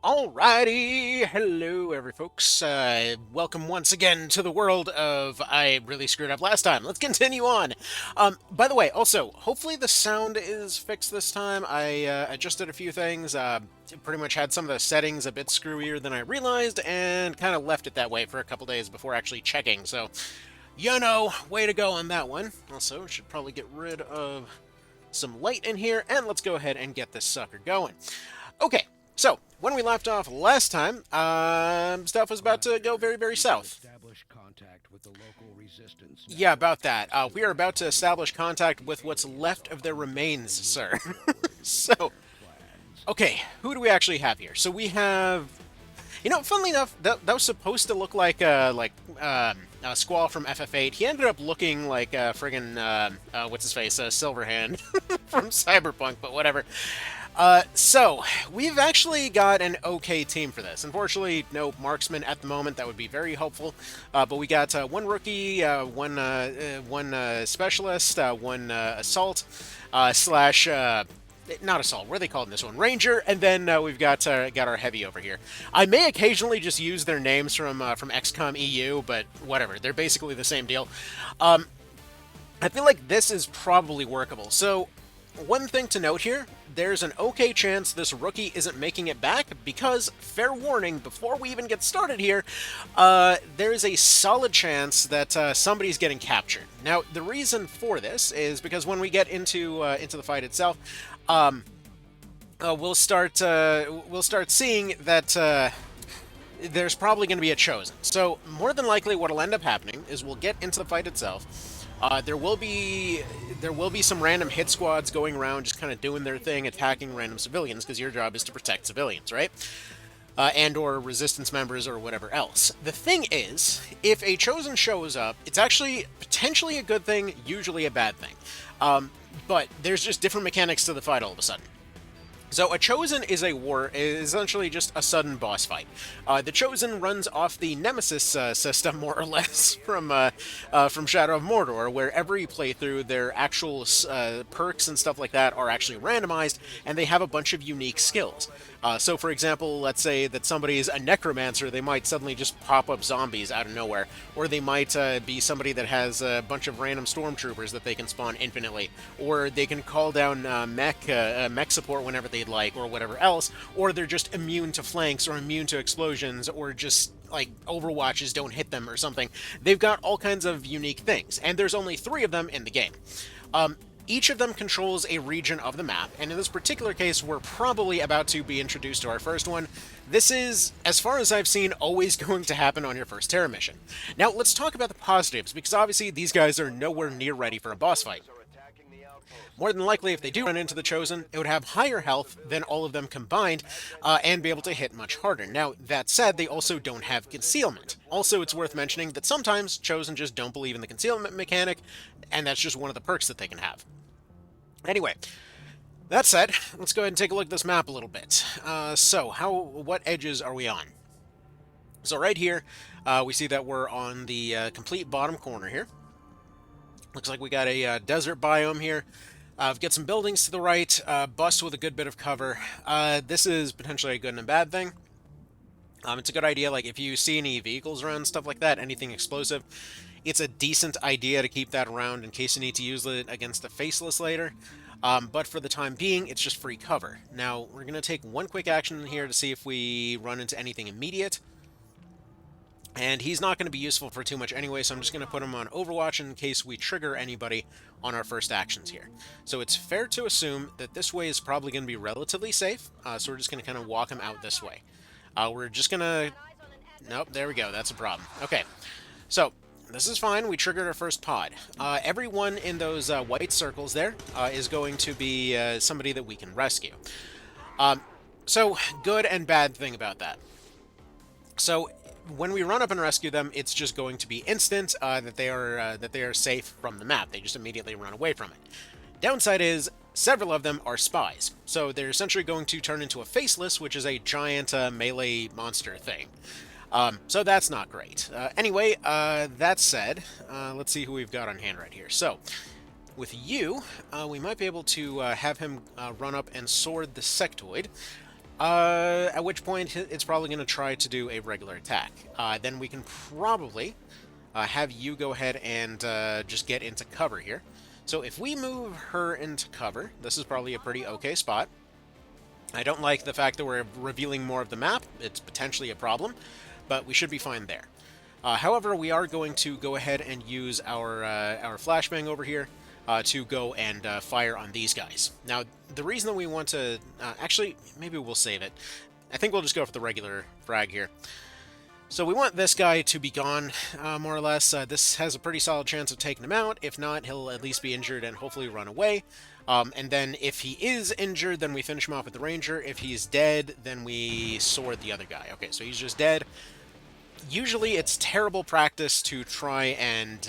Alrighty, hello folks. Welcome once again to the world of I really screwed up last time. Let's continue on. By the way, also, hopefully the sound is fixed this time. I adjusted a few things, pretty much had some of the settings a bit screwier than I realized, and kind of left it that way for a couple days before actually checking. So, way to go on that one. Also, should probably get rid of some light in here, and let's go ahead and get this sucker going. Okay, so when we left off last time, stuff was about to go very, very south. Establish contact with the local resistance Yeah, network. about that. We are about to establish contact with what's left of their remains, sir. So, Plans. okay, who do we actually have here? So we have, funnily enough, that was supposed to look like Squall from FF8. He ended up looking like friggin' what's his face, Silverhand from Cyberpunk, but whatever. So, we've actually got an okay team for this. Unfortunately, no marksman at the moment. That would be very helpful. But we got one rookie, one specialist, one assault, slash... not assault. What are they called in this one? Ranger, and then we've got our heavy over here. I may occasionally just use their names from XCOM EU, but whatever. They're basically the same deal. I feel like this is probably workable. So, one thing to note here, there's an okay chance this rookie isn't making it back because, fair warning, before we even get started here, there's a solid chance that somebody's getting captured. Now, the reason for this is because when we get into the fight itself, we'll start seeing that there's probably going to be a chosen. So more than likely, what'll end up happening is we'll get into the fight itself. There will be some random hit squads going around, just kind of doing their thing, attacking random civilians, because your job is to protect civilians, right? And or resistance members or whatever else. The thing is, if a chosen shows up, it's actually potentially a good thing, usually a bad thing. But there's just different mechanics to the fight all of a sudden. So a Chosen is essentially just a sudden boss fight. The Chosen runs off the Nemesis system, more or less, from Shadow of Mordor, where every playthrough, their actual perks and stuff like that are actually randomized, and they have a bunch of unique skills. So, for example, let's say that somebody is a necromancer, they might suddenly just pop up zombies out of nowhere, or they might be somebody that has a bunch of random stormtroopers that they can spawn infinitely, or they can call down mech support whenever they'd like, or whatever else, or they're just immune to flanks, or immune to explosions, or just like Overwatches don't hit them or something. They've got all kinds of unique things, and there's only 3 of them in the game. Each of them controls a region of the map, and in this particular case, we're probably about to be introduced to our first one. This is, as far as I've seen, always going to happen on your first Terra mission. Now, let's talk about the positives, because obviously these guys are nowhere near ready for a boss fight. More than likely, if they do run into the Chosen, it would have higher health than all of them combined, and be able to hit much harder. Now, that said, they also don't have concealment. Also, it's worth mentioning that sometimes Chosen just don't believe in the concealment mechanic, and that's just one of the perks that they can have. Anyway, that said, let's go ahead and take a look at this map a little bit. What edges are we on? So right here, we see that we're on the complete bottom corner here. Looks like we got a desert biome here. We've got some buildings to the right, bus with a good bit of cover. This is potentially a good and a bad thing. It's a good idea, like, if you see any vehicles around, stuff like that, anything explosive, it's a decent idea to keep that around in case you need to use it against a faceless later. But for the time being, it's just free cover. Now, we're going to take one quick action here to see if we run into anything immediate. And he's not going to be useful for too much anyway, so I'm just going to put him on Overwatch in case we trigger anybody on our first actions here. So it's fair to assume that this way is probably going to be relatively safe, so we're just going to kind of walk him out this way. We're just going to... Nope, there we go, that's a problem. Okay, so this is fine. We triggered our first pod. Everyone in those white circles there is going to be somebody that we can rescue. So, good and bad thing about that. So, when we run up and rescue them, it's just going to be instant that they are safe from the map. They just immediately run away from it. Downside is several of them are spies, so they're essentially going to turn into a faceless, which is a giant melee monster thing. So that's not great. Anyway, that said, let's see who we've got on hand right here. So, with you, we might be able to have him run up and sword the sectoid. At which point it's probably going to try to do a regular attack. Then we can probably have you go ahead and just get into cover here. So if we move her into cover, this is probably a pretty okay spot. I don't like the fact that we're revealing more of the map. It's potentially a problem, but we should be fine there. However, we are going to go ahead and use our flashbang over here to go and fire on these guys. Now, the reason that we want to... actually, maybe we'll save it. I think we'll just go for the regular frag here. So we want this guy to be gone, more or less. This has a pretty solid chance of taking him out. If not, he'll at least be injured and hopefully run away. And then if he is injured, then we finish him off with the ranger. If he's dead, then we sword the other guy. Okay, so he's just dead. Usually it's terrible practice to try and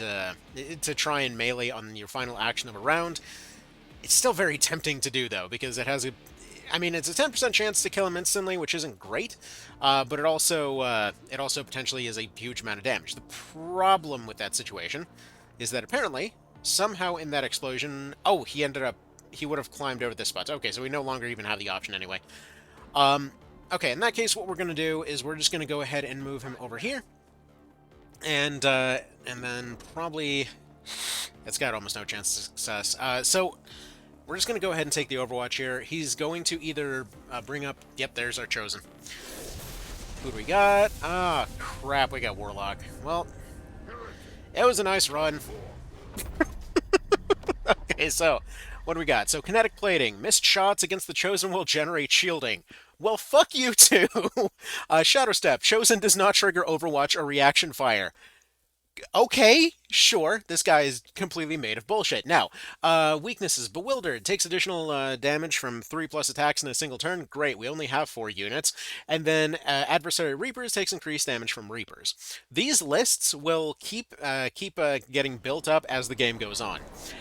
melee on your final action of a round. It's still very tempting to do, though, because it has a... I mean, it's a 10% chance to kill him instantly, which isn't great, but it also potentially is a huge amount of damage. The problem with that situation is that apparently, somehow in that explosion... Oh, he would have climbed over this spot. Okay, so we no longer even have the option anyway. Okay, in that case, what we're going to do is we're just going to go ahead and move him over here. And then probably... It's got almost no chance of success. So we're just going to go ahead and take the Overwatch here. He's going to either bring up... Yep, there's our Chosen. Who do we got? Ah, crap, we got Warlock. Well, it was a nice run. Okay, so what do we got? So kinetic plating. Missed shots against the Chosen will generate shielding. Well, fuck you too! Shadow Step. Chosen does not trigger Overwatch or reaction fire. Okay, sure. This guy is completely made of bullshit. Now, weaknesses. Bewildered. Takes additional damage from 3+ attacks in a single turn. Great, we only have 4 units. And then Adversary Reapers takes increased damage from Reapers. These lists will keep getting built up as the game goes on.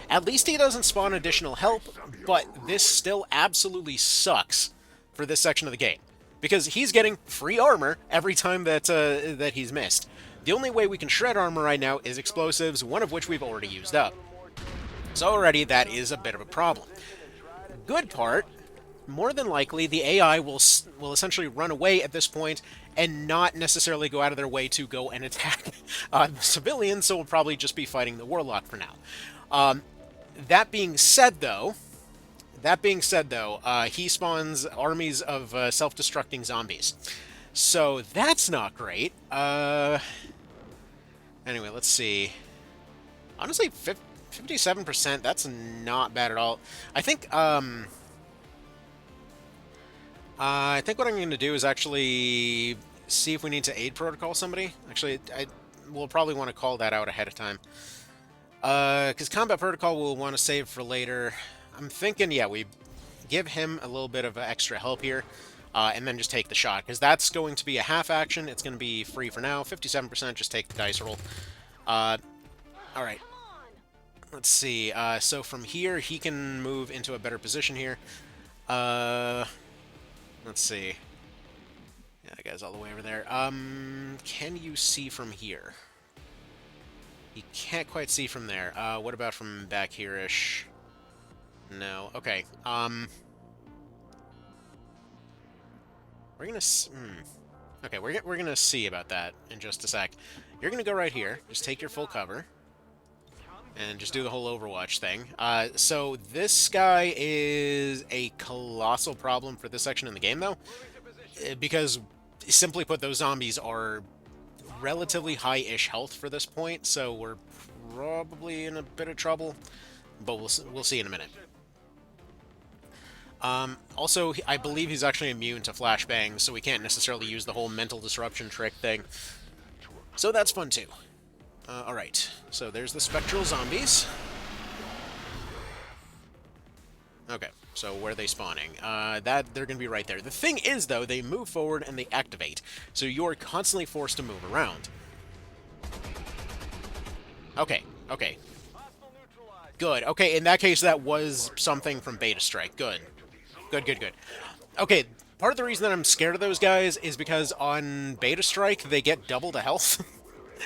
At least he doesn't spawn additional help, but this still absolutely sucks for this section of the game, because he's getting free armor every time that he's missed. The only way we can shred armor right now is explosives, one of which we've already used up. So already that is a bit of a problem. Good part, more than likely the AI will essentially run away at this point and not necessarily go out of their way to go and attack the civilians, so we'll probably just be fighting the Warlock for now. That being said, though, he spawns armies of self-destructing zombies. So that's not great. Anyway, let's see. Honestly, 57%, that's not bad at all. I think what I'm going to do is actually see if we need to aid protocol somebody. Actually, we'll probably want to call that out ahead of time. Because combat protocol we'll want to save for later. I'm thinking, yeah, we give him a little bit of extra help here, and then just take the shot, because that's going to be a half action. It's going to be free for now. 57%, just take the dice roll. Alright. Let's see. So from here, he can move into a better position here. Let's see. Yeah, that guy's all the way over there. Can you see from here? You can't quite see from there. What about from back here-ish? No. Okay. We're gonna... Okay, we're gonna see about that in just a sec. You're gonna go right here. Just take your full cover. And just do the whole Overwatch thing. So this guy is a colossal problem for this section in the game, though. Because, simply put, those zombies are relatively high-ish health for this point, so we're probably in a bit of trouble. But we'll see in a minute. Also, I believe he's actually immune to flashbangs, so we can't necessarily use the whole mental disruption trick thing. So that's fun, too. Alright, so there's the spectral zombies. Okay, so where are they spawning? They're going to be right there. The thing is, though, they move forward and they activate, so you're constantly forced to move around. Okay, okay. Good. Okay, in that case, that was something from Beta Strike. Good. Good, good, good. Okay, part of the reason that I'm scared of those guys is because on Beta Strike, they get double the health.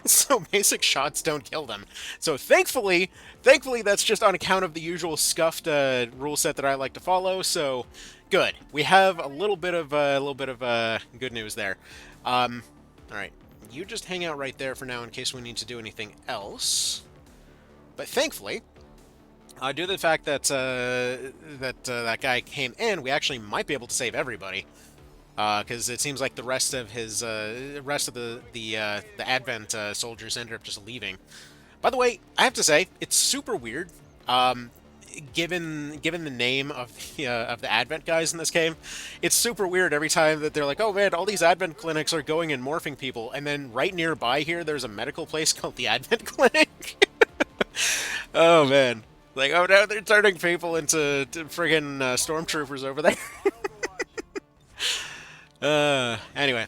So basic shots don't kill them. So thankfully, that's just on account of the usual scuffed rule set that I like to follow. So Good. We have a little bit of good news there. All right. You just hang out right there for now in case we need to do anything else. But thankfully, due to the fact that that guy came in, we actually might be able to save everybody. Because it seems like the rest of the Advent soldiers ended up just leaving. By the way, I have to say it's super weird. Given the name of the Advent guys in this game, it's super weird every time that they're like, "Oh man, all these Advent clinics are going and morphing people," and then right nearby here, there's a medical place called the Advent Clinic. Oh man, like oh no, they're turning people into friggin' stormtroopers over there. Anyway,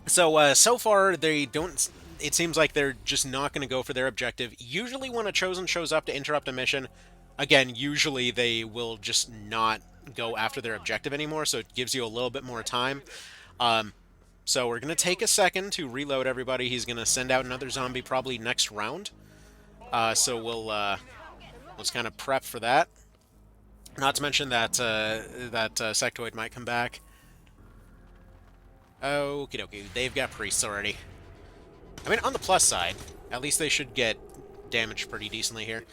so far they don't. It seems like they're just not going to go for their objective. Usually, when a chosen shows up to interrupt a mission, again, usually they will just not go after their objective anymore. So it gives you a little bit more time. So we're going to take a second to reload everybody. He's going to send out another zombie probably next round. So let's kind of prep for that. Not to mention that sectoid might come back. Okie dokie, they've got priests already. I mean, on the plus side, at least they should get damaged pretty decently here.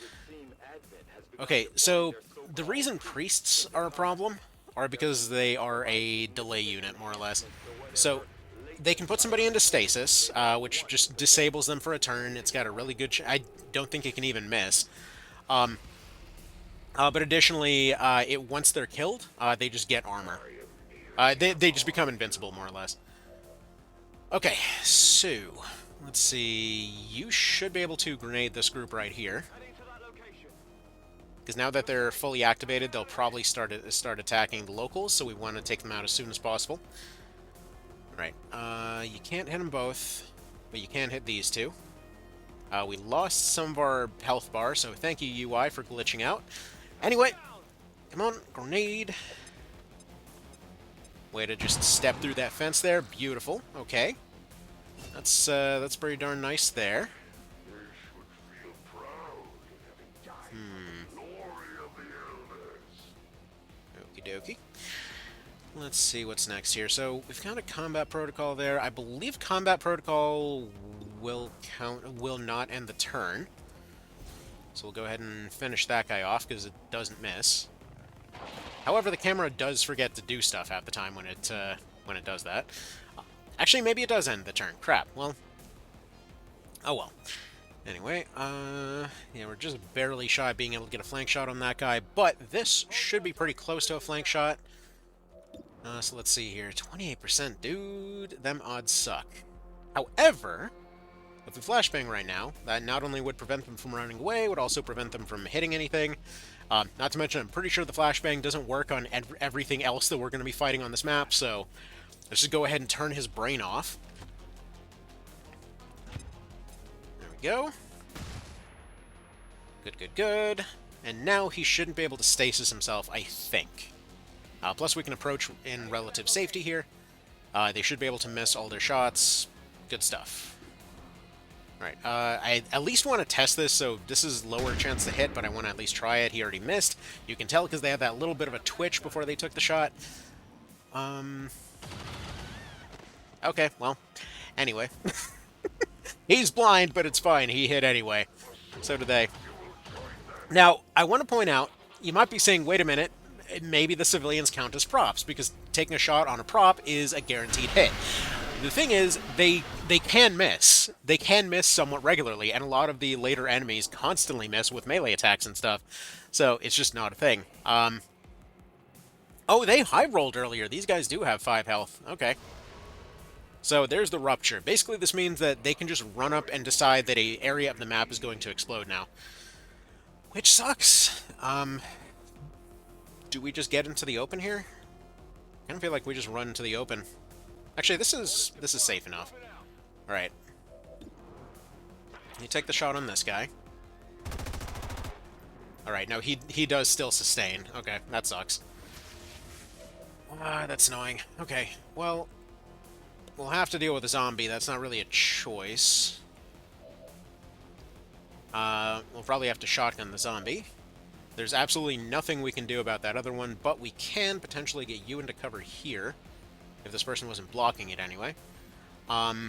Okay, so the reason priests are a problem are because they are a delay unit, more or less. So they can put somebody into stasis, which just disables them for a turn. It's got a really good... I don't think it can even miss. But additionally, once they're killed, they just get armor. They just become invincible, more or less. Okay, so let's see. You should be able to grenade this group right here, because now that they're fully activated, they'll probably start attacking the locals. So we want to take them out as soon as possible. All right. You can't hit them both, but you can hit these two. We lost some of our health bar, so thank you, UI, for glitching out. Anyway, come on, grenade. Way to just step through that fence there. Beautiful. Okay. That's pretty darn nice there. Okie dokie. Let's see what's next here. So we've got a combat protocol there. I believe combat protocol will not end the turn. So we'll go ahead and finish that guy off because it doesn't miss. However, the camera does forget to do stuff half the time when it does that. Actually, maybe it does end the turn. Crap. Well. Oh well. Anyway, yeah, we're just barely shy of being able to get a flank shot on that guy, but this should be pretty close to a flank shot. So let's see here. 28%, dude. Them odds suck. However, with the flashbang right now, that not only would prevent them from running away, would also prevent them from hitting anything. Not to mention, I'm pretty sure the flashbang doesn't work on everything else that we're going to be fighting on this map, so let's just go ahead and turn his brain off. There we go. Good, good, good. And now he shouldn't be able to stasis himself, I think. Plus, we can approach in relative safety here. They should be able to miss all their shots. Good stuff. Alright, I at least want to test this, so this is lower chance to hit, but I want to at least try it. He already missed. You can tell because they have that little bit of a twitch before they took the shot. Okay, well, anyway. He's blind, but it's fine. He hit anyway. So do they. Now, I want to point out, you might be saying, wait a minute, maybe the civilians count as props, because taking a shot on a prop is a guaranteed hit. The thing is, they can miss. They can miss somewhat regularly, and a lot of the later enemies constantly miss with melee attacks and stuff. So it's just not a thing. Oh, they high-rolled earlier. These guys do have 5 health. Okay. So there's the rupture. Basically, this means that they can just run up and decide that an area of the map is going to explode now. Which sucks. Do we just get into the open here? I kind of feel like we just run into the open. Actually, this is safe enough. All right. You take the shot on this guy. All right, no, he does still sustain. Okay, that sucks. That's annoying. Okay, well, we'll have to deal with a zombie. That's not really a choice. We'll probably have to shotgun the zombie. There's absolutely nothing we can do about that other one, but we can potentially get you into cover here, if this person wasn't blocking it anyway. What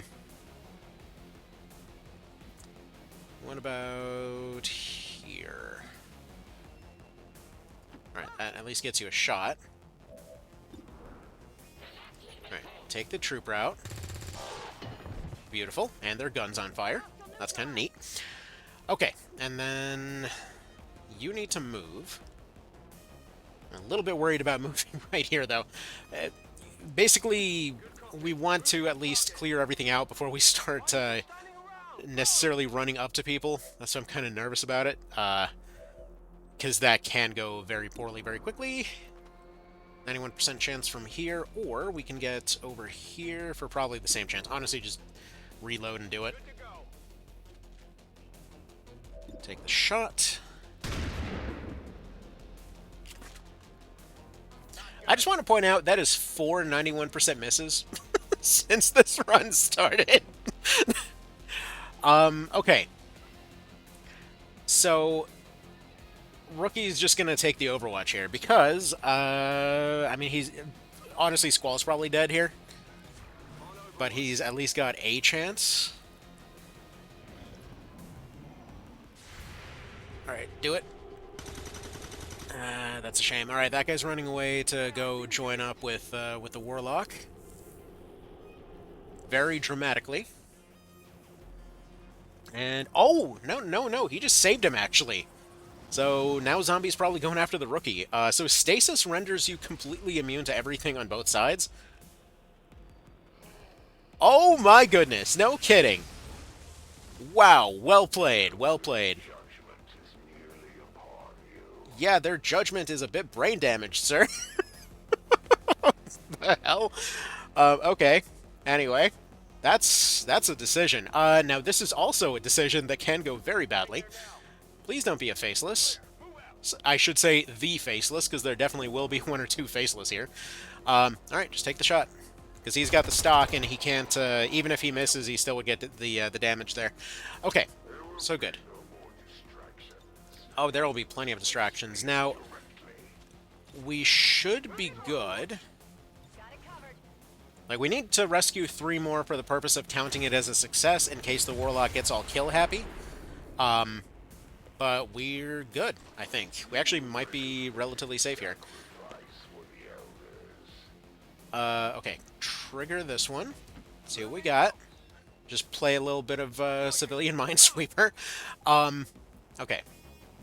about here? Alright, that at least gets you a shot. Alright, take the trooper out. Beautiful. And their gun's on fire. That's kind of neat. Okay, and then you need to move. I'm a little bit worried about moving right here, though. Basically, we want to at least clear everything out before we start necessarily running up to people. That's why I'm kind of nervous about it. Because that can go very poorly very quickly. 91% chance from here, or we can get over here for probably the same chance. Honestly, just reload and do it. Take the shot. I just want to point out that is 4 91% misses since this run started. Okay. So, Rookie's just going to take the Overwatch here because, I mean, he's... Honestly, Squall's probably dead here. But he's at least got a chance. Alright, do it. That's a shame. Alright, that guy's running away to go join up with the Warlock. Very dramatically. And, oh! No, he just saved him, actually. So, now Zombie's probably going after the Rookie. So Stasis renders you completely immune to everything on both sides. Oh my goodness, no kidding. Wow, well played, well played. Yeah, their judgment is a bit brain damaged, sir. What the hell? Okay. Anyway, that's a decision. Now this is also a decision that can go very badly. Please don't be a faceless. I should say the faceless, because there definitely will be one or two faceless here. Alright, just take the shot. Because he's got the stock, and he can't, even if he misses, he still would get the damage there. Okay, so good. Oh, there will be plenty of distractions. Now, we should be good. Like, we need to rescue 3 more for the purpose of counting it as a success in case the Warlock gets all kill happy. But we're good, I think. We actually might be relatively safe here. Okay, trigger this one. See what we got. Just play a little bit of civilian minesweeper. Okay,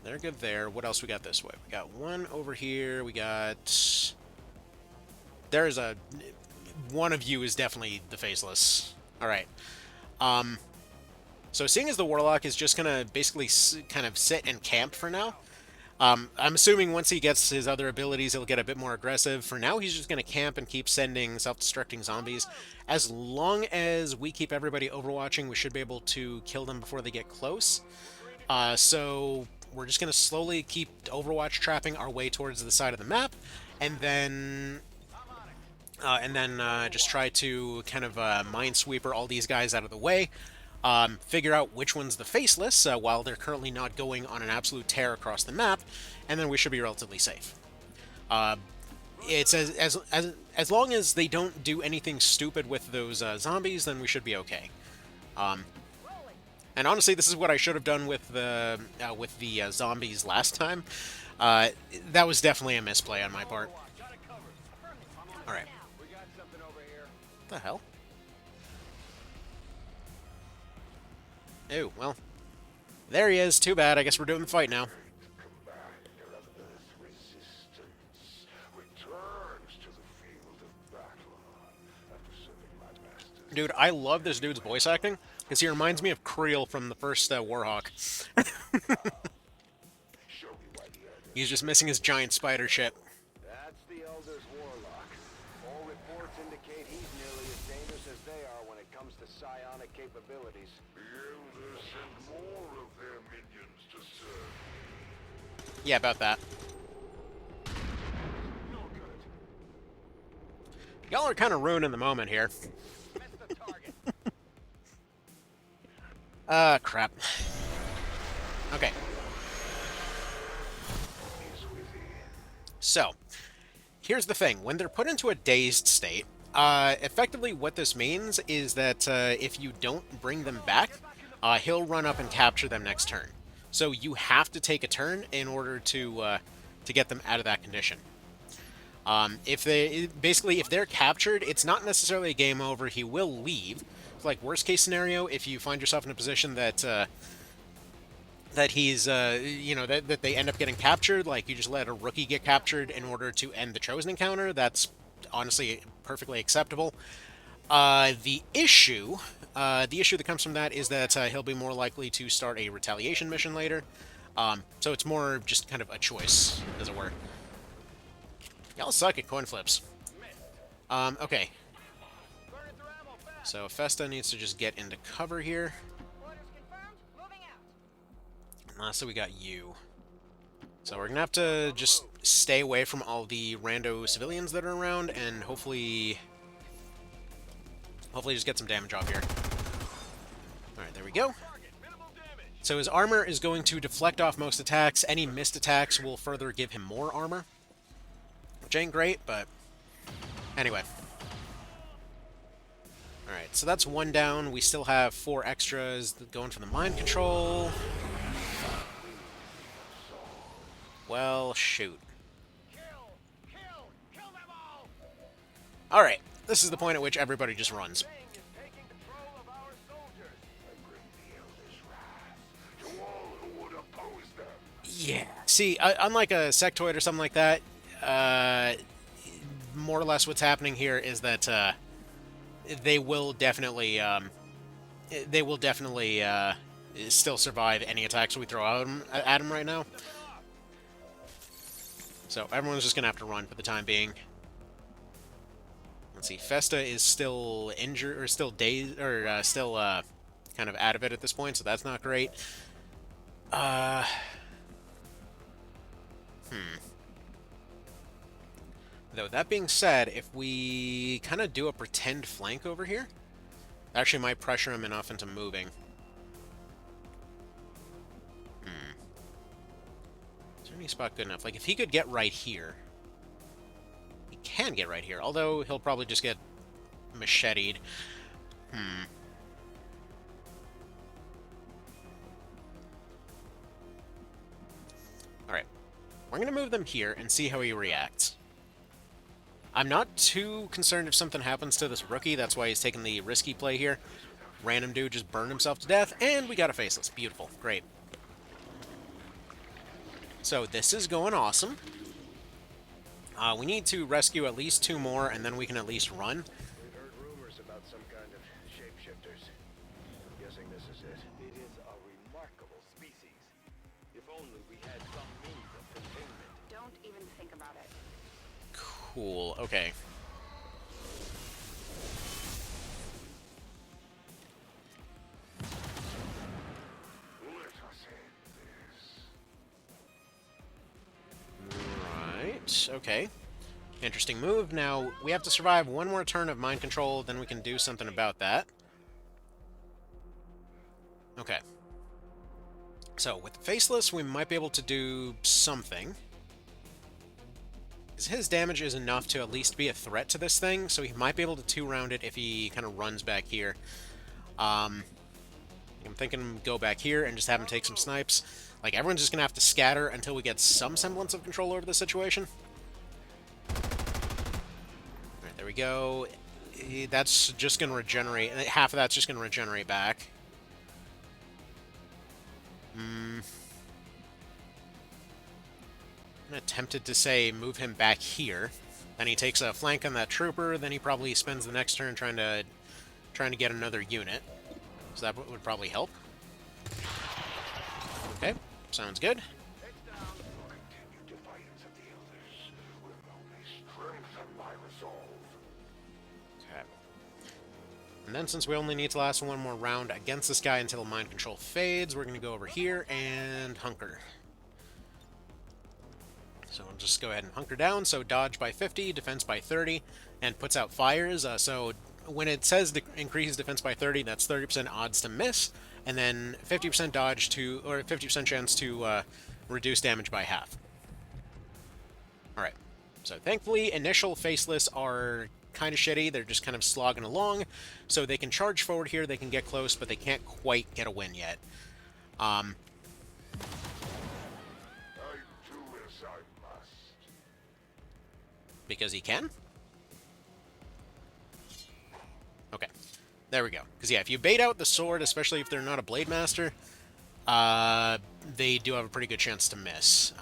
they're good there. What else we got this way? We got one over here. We got... There's a... One of you is definitely the faceless. Alright. So seeing as the Warlock is just gonna basically kind of sit and camp for now, I'm assuming once he gets his other abilities, he'll get a bit more aggressive. For now, he's just going to camp and keep sending self-destructing zombies. As long as we keep everybody overwatching, we should be able to kill them before they get close. So we're just going to slowly keep overwatch trapping our way towards the side of the map, and then just try to kind of minesweeper all these guys out of the way. Figure out which one's the faceless while they're currently not going on an absolute tear across the map, and then we should be relatively safe. It's as long as they don't do anything stupid with those zombies, then we should be okay. And honestly, this is what I should have done with the zombies last time. That was definitely a misplay on my part. All right. What the hell? Oh, well. There he is. Too bad. I guess we're doing the fight now. Dude, I love this dude's voice acting, because he reminds me of Creel from the first Warhawk. He's just missing his giant spider ship. That's the Elder's Warlock. All reports indicate he's nearly as dangerous as they are when it comes to psionic capabilities. The Elders send more of their minions to serve. Yeah, about that. Y'all are kind of ruining the moment here. Crap. Okay. So, here's the thing. When they're put into a dazed state, effectively what this means is that if you don't bring them back, he'll run up and capture them next turn. So you have to take a turn in order to get them out of that condition. If they're captured, it's not necessarily a game over. He will leave. Like worst case scenario, if you find yourself in a position that he's that they end up getting captured, like you just let a rookie get captured in order to end the chosen encounter, that's honestly perfectly acceptable. The issue that comes from that is that he'll be more likely to start a retaliation mission later. So it's more just kind of a choice, as it were. Y'all suck at coin flips. Okay. So Festa needs to just get into cover here. So we got you. So we're gonna have to just stay away from all the rando civilians that are around, and hopefully just get some damage off here. Alright, there we go. So his armor is going to deflect off most attacks. Any missed attacks will further give him more armor. Which ain't great, but anyway. Alright, so that's one down. We still have 4 extras going for the mind control. Well, shoot. Alright, this is the point at which everybody just runs. Yeah. See, unlike a sectoid or something like that, more or less what's happening here is that they will definitely still survive any attacks we throw at them right now. So everyone's just gonna have to run for the time being. Let's see, Festa is still injured, or still dazed, or still kind of out of it at this point, so that's not great. Though, that being said, if we kind of do a pretend flank over here, that actually might pressure him enough into moving. Is there any spot good enough? Like, if he could get right here. He can get right here, although he'll probably just get macheted. Alright. We're going to move them here and see how he reacts. I'm not too concerned if something happens to this rookie. That's why he's taking the risky play here. Random dude just burned himself to death, and we got a faceless. Beautiful. Great. So this is going awesome. We need to rescue at least 2 more, and then we can at least run. We've heard rumors about some kind of shapeshifters. I'm guessing this is it. It is a remarkable species. If only we had some means of containment. Don't even think about it. Cool. Okay. Let us end this. Right. Okay. Interesting move. Now, we have to survive 1 more turn of mind control, then we can do something about that. Okay. So, with the Faceless, we might be able to do something. Because his damage is enough to at least be a threat to this thing, so he might be able to 2-round it if he kind of runs back here. I'm thinking go back here and just have him take some snipes. Like, everyone's just going to have to scatter until we get some semblance of control over the situation. Alright, there we go. That's just going to regenerate. Half of that's just going to regenerate back. I'm tempted to say move him back here. Then he takes a flank on that trooper. Then he probably spends the next turn trying to get another unit. So that would probably help. Okay, sounds good. Continued defiance of the elders will only strengthen my resolve. Okay. And then since we only need to last 1 more round against this guy until mind control fades, we're going to go over here and hunker. So we'll just go ahead and hunker down. So dodge by 50, defense by 30, and puts out fires. So when it says increase defense by 30, that's 30% odds to miss, and then 50% dodge to, or 50% chance to reduce damage by half. Alright. So thankfully, initial faceless are kind of shitty. They're just kind of slogging along. So they can charge forward here, they can get close, but they can't quite get a win yet. I do as I must. Because he can? Okay. There we go. Because, yeah, if you bait out the sword, especially if they're not a Blade Master, they do have a pretty good chance to miss.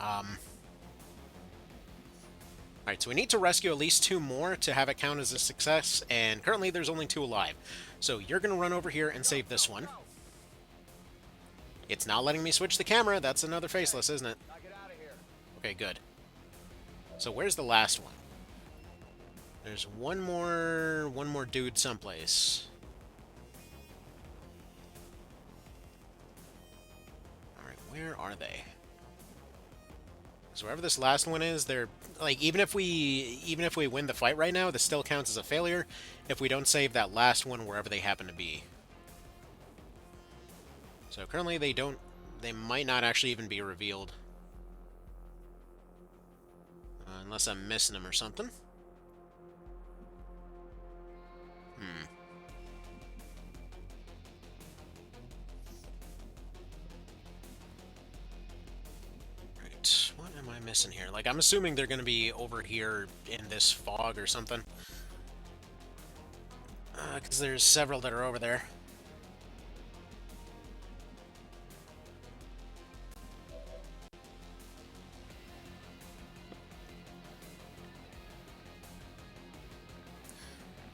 Alright, so we need to rescue at least 2 more to have it count as a success, and currently there's only 2 alive. So you're going to run over here and save this one. It's not letting me switch the camera. That's another faceless, isn't it? Okay, good. So where's the last one? There's one more dude someplace. Alright, where are they? So wherever this last one is, they're like even if we win the fight right now, this still counts as a failure if we don't save that last one wherever they happen to be. So currently they might not actually even be revealed. Unless I'm missing them or something. Right, what am I missing here? Like, I'm assuming they're going to be over here in this fog or something. Because there's several that are over there.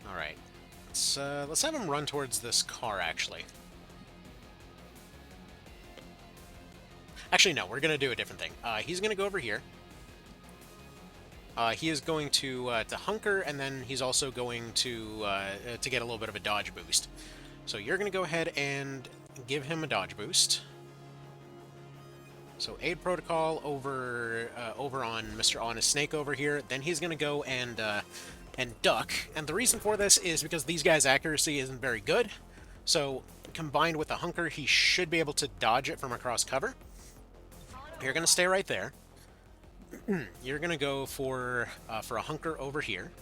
Alright. Let's have him run towards this car, actually. Actually, no, we're going to do a different thing. He's going to go over here. He is going to hunker, and then he's also going to get a little bit of a dodge boost. So you're going to go ahead and give him a dodge boost. So aid protocol over on Mr. Honest Snake over here. Then he's going to go and duck. And the reason for this is because these guys' accuracy isn't very good. So combined with the hunker, he should be able to dodge it from across cover. You're going to stay right there. You're going to go for a hunker over here,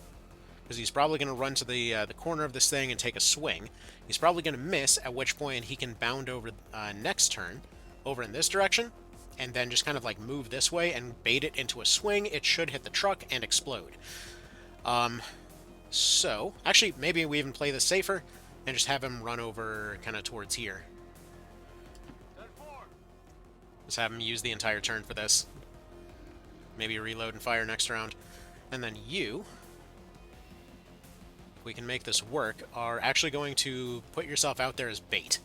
because he's probably going to run to the corner of this thing and take a swing. He's probably going to miss, at which point he can bound over next turn, over in this direction, and then just kind of like move this way and bait it into a swing. It should hit the truck and explode. So, actually, maybe we even play this safer and just have him run over kind of towards here. Just have him use the entire turn for this. Maybe reload and fire next round. And then you, if we can make this work, are actually going to put yourself out there as bait.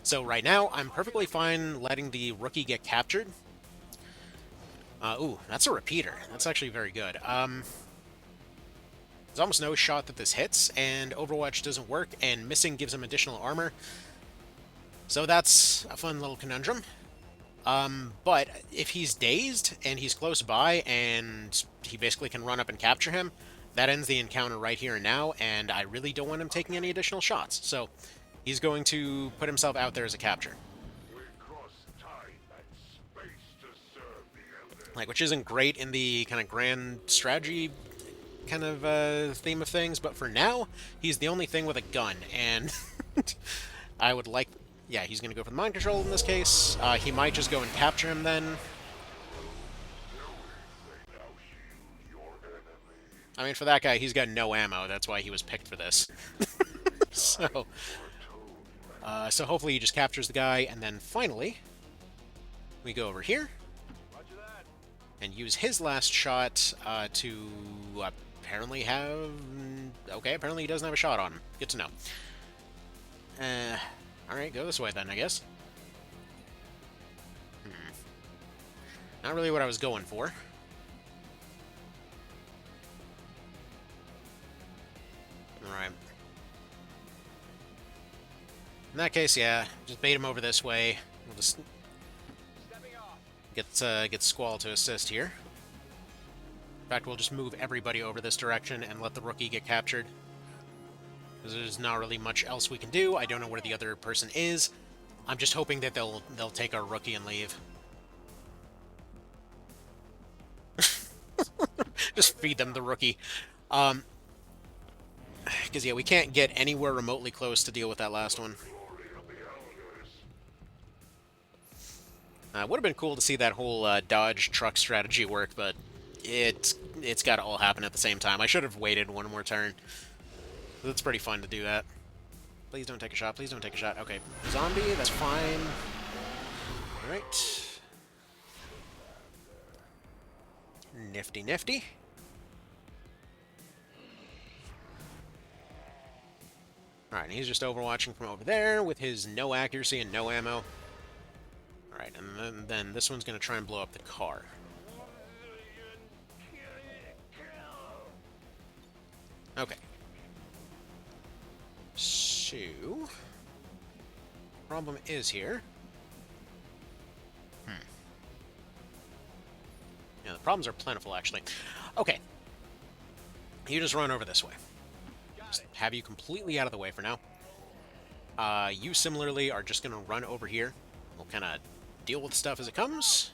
So right now, I'm perfectly fine letting the rookie get captured. Ooh, that's a repeater. That's actually very good. There's almost no shot that this hits, and Overwatch doesn't work, and missing gives him additional armor. So that's a fun little conundrum. But if he's dazed and he's close by and he basically can run up and capture him, that ends the encounter right here and now, and I really don't want him taking any additional shots. So he's going to put himself out there as a capture. Like, which isn't great in the kind of grand strategy kind of theme of things, but for now, he's the only thing with a gun, and I would like... Yeah, he's going to go for the mind control in this case. He might just go and capture him then. I mean, for that guy, he's got no ammo. That's why he was picked for this. So hopefully he just captures the guy, and then finally, we go over here and use his last shot to apparently have... Okay, apparently he doesn't have a shot on him. Good to know. Alright, go this way then, I guess. Not really what I was going for. Alright. In that case, yeah, just bait him over this way. We'll just get Squall to assist here. In fact, we'll just move everybody over this direction and let the rookie get captured. Because there's not really much else we can do. I don't know where the other person is. I'm just hoping that they'll take our rookie and leave. Just feed them the rookie. Because, yeah, we can't get anywhere remotely close to deal with that last one. Would have been cool to see that whole dodge truck strategy work, but it's got to all happen at the same time. I should have waited one more turn. It's pretty fun to do that. Please don't take a shot. Please don't take a shot. Okay, zombie, that's fine. Alright. Nifty, nifty. Alright, he's just overwatching from over there with his no accuracy and no ammo. Alright, and then this one's going to try and blow up the car. Okay. So, problem is here. Yeah, the problems are plentiful, actually. Okay. You just run over this way. Just have you completely out of the way for now. You similarly are just going to run over here. We'll kind of deal with stuff as it comes.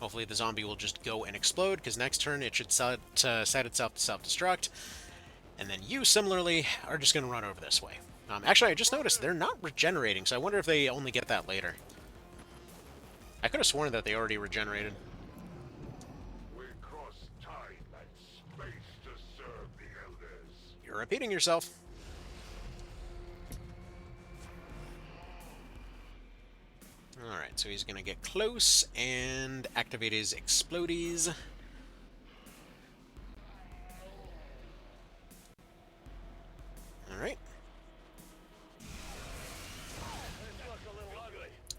Hopefully the zombie will just go and explode, because next turn it should set itself to self-destruct. And then you similarly are just going to run over this way. Actually, I just noticed they're not regenerating, so I wonder if they only get that later. I could have sworn that they already regenerated. We cross time and space to serve the elders. You're repeating yourself. Alright, so he's going to get close and activate his explodies. Alright.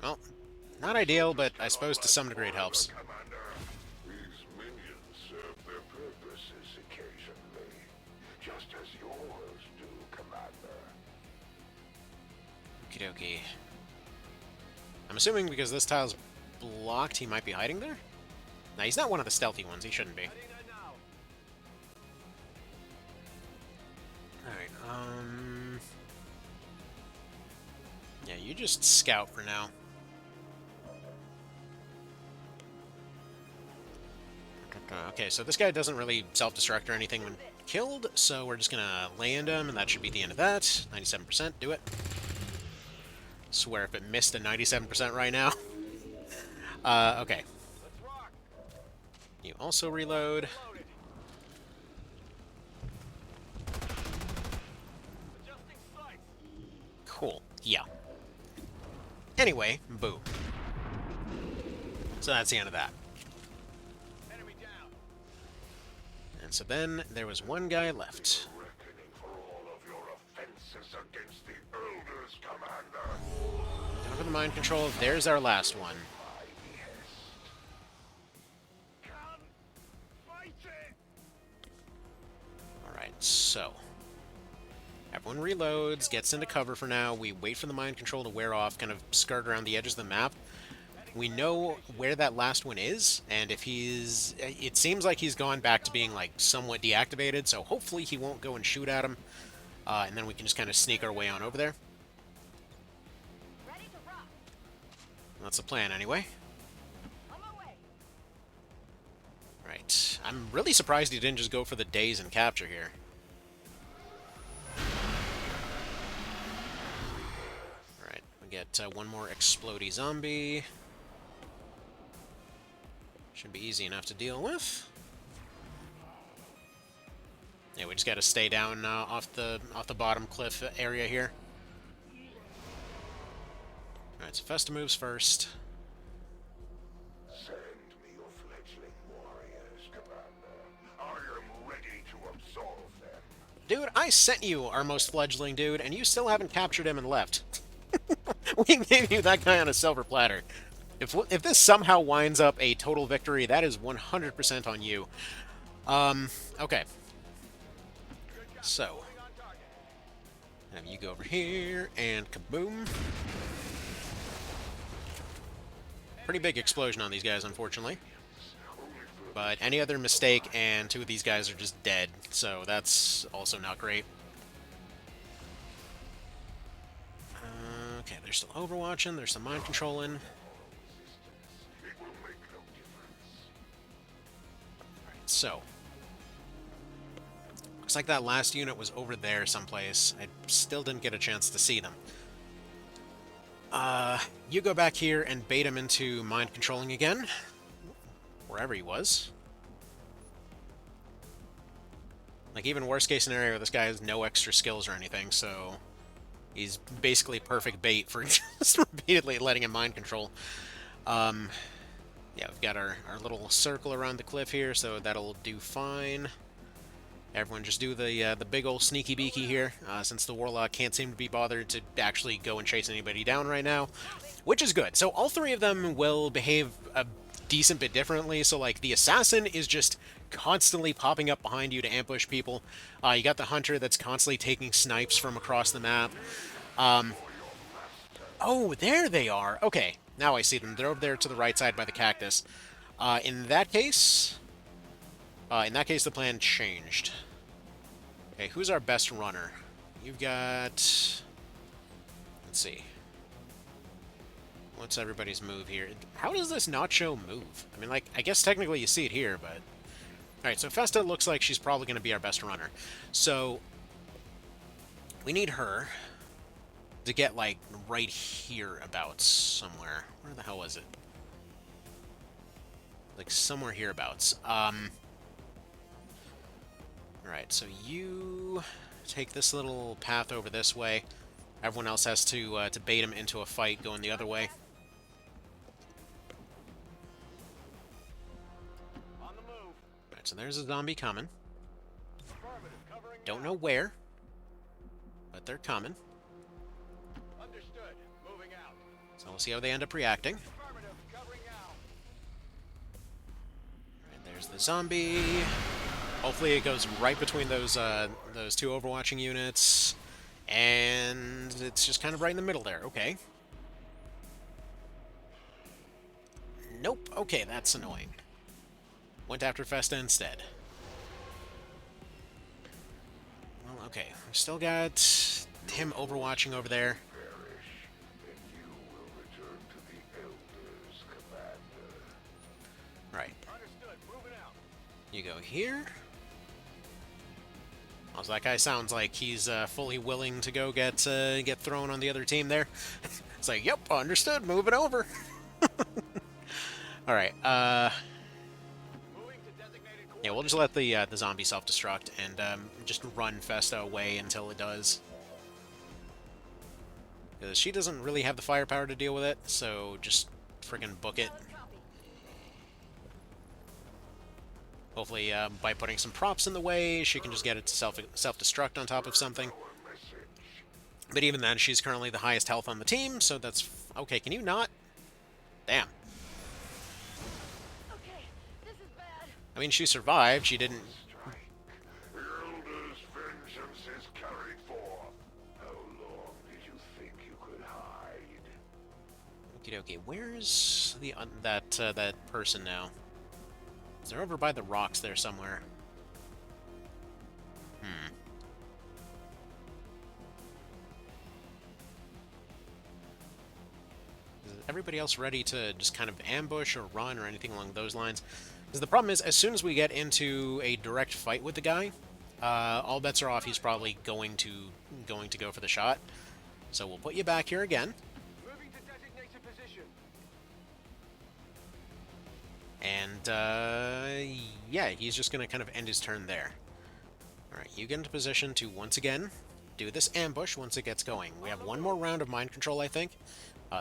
Well, not ideal, but I suppose to some degree it helps. Commander, these minions serve their purposes occasionally, just as yours do, Commander. Okie dokie. I'm assuming because this tile's blocked, he might be hiding there? No, he's not one of the stealthy ones. He shouldn't be. Alright, yeah, you just scout for now. Okay, so this guy doesn't really self-destruct or anything when killed, so we're just gonna land him, and that should be the end of that. 97%, do it. Swear if it missed a 97% right now. Okay. You also reload. Cool. Yeah. Anyway, boom. So that's the end of that. And so then there was one guy left. Reckoning for all of your offenses against the elders, Commander. Down for the mind control. There's our last one. Alright, so everyone reloads, gets into cover for now. We wait for the mind control to wear off, kind of skirt around the edges of the map. We know where that last one is, and if he's... It seems like he's gone back to being, like, somewhat deactivated, so hopefully he won't go and shoot at him. And then we can just kind of sneak our way on over there. Ready to rock. That's the plan, anyway. On my way. Right. I'm really surprised he didn't just go for the daze and capture here. Alright, we get one more explodey zombie. Should be easy enough to deal with. Yeah, we just got to stay down off the bottom cliff area here. Alright, so Festa moves first. Send me your fledgling warriors, Commander. I am ready to absolve them. Dude, I sent you our most fledgling dude, and you still haven't captured him and left. We gave you that guy on a silver platter. If this somehow winds up a total victory, that is 100% on you. Okay. So, have you go over here, and kaboom. Pretty big explosion on these guys, unfortunately. But any other mistake, and two of these guys are just dead, so that's also not great. Okay, they're still overwatching, there's some mind controlling. It will make no difference. So, Looks like that last unit was over there someplace. I still didn't get a chance to see them. You go back here and bait him into mind controlling again. Wherever he was. Like, even worst case scenario, this guy has no extra skills or anything, so he's basically perfect bait for just repeatedly letting him mind control. Yeah, we've got our little circle around the cliff here, so that'll do fine. Everyone just do the big old sneaky beaky here, since the Warlock can't seem to be bothered to actually go and chase anybody down right now, which is good. So all three of them will behave a decent bit differently. So, like, the Assassin is just constantly popping up behind you to ambush people. You got the Hunter that's constantly taking snipes from across the map. Oh, there they are. Okay, now I see them. They're over there to the right side by the cactus. In that case, the plan changed. Okay, who's our best runner? You've got... Let's see. What's everybody's move here? How does this not show move? I mean, like, I guess technically you see it here, but... Alright, so Festa looks like she's probably going to be our best runner. So, we need her to get, like, right here about somewhere. Where the hell was it? Like, somewhere hereabouts. Alright, so you take this little path over this way. Everyone else has to bait him into a fight going the other way. On the move. Alright, so there's a zombie coming. Don't know where, but they're coming. Understood. Moving out. So we'll see how they end up reacting. Affirmative. Covering now. Alright, there's the zombie. Hopefully it goes right between those two overwatching units. And it's just kind of right in the middle there. Okay. Nope. Okay, that's annoying. Went after Festa instead. Well, okay. We still got him overwatching over there. Right. Understood. Moving out. You go here. Also, that guy sounds like he's fully willing to go get thrown on the other team there. It's like, yep, understood, moving over. Alright, Moving to designated yeah, we'll just let the zombie self-destruct and just run Festa away until it does. Because she doesn't really have the firepower to deal with it, so just friggin' book it. Solid copy. Hopefully, by putting some props in the way, she can just get it to self-destruct on top of something. But even then, she's currently the highest health on the team, so that's... Okay, can you not? Damn. Okay, this is bad. I mean, she survived. She didn't... The Elder's vengeance is carried forth. How long did you think you could hide? Okie dokie. Where's the that person now? They're over by the rocks there somewhere. Is everybody else ready to just kind of ambush or run or anything along those lines? Because the problem is, as soon as we get into a direct fight with the guy, all bets are off. He's probably going to go for the shot. So we'll put you back here again. Moving to designated position. And, yeah, he's just going to kind of end his turn there. Alright, you get into position to, once again, do this ambush once it gets going. We have one more round of mind control, I think.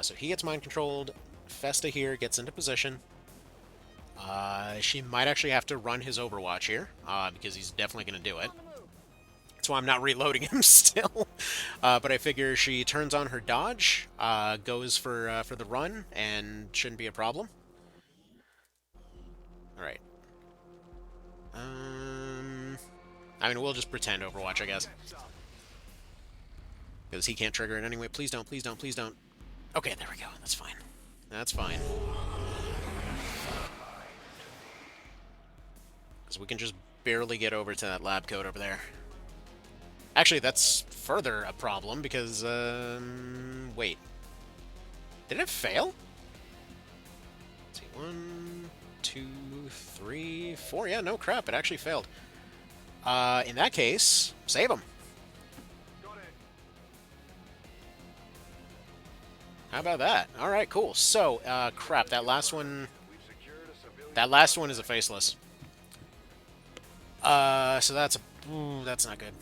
So he gets mind controlled. Festa here gets into position. She might actually have to run his Overwatch here, because he's definitely going to do it. That's why I'm not reloading him still. But I figure she turns on her dodge, goes for the run, and shouldn't be a problem. Alright. I mean, we'll just pretend Overwatch, I guess. Because he can't trigger it anyway. Please don't, please don't, please don't. Okay, there we go. That's fine. That's fine. Because we can just barely get over to that lab coat over there. Actually, that's further a problem, because, wait. Did it fail? Let's see, 1, 2, 3, 4. Yeah, no crap, it actually failed. In that case, save him. How about that? All right, cool. So, crap, that last one is a faceless. So that's that's not good.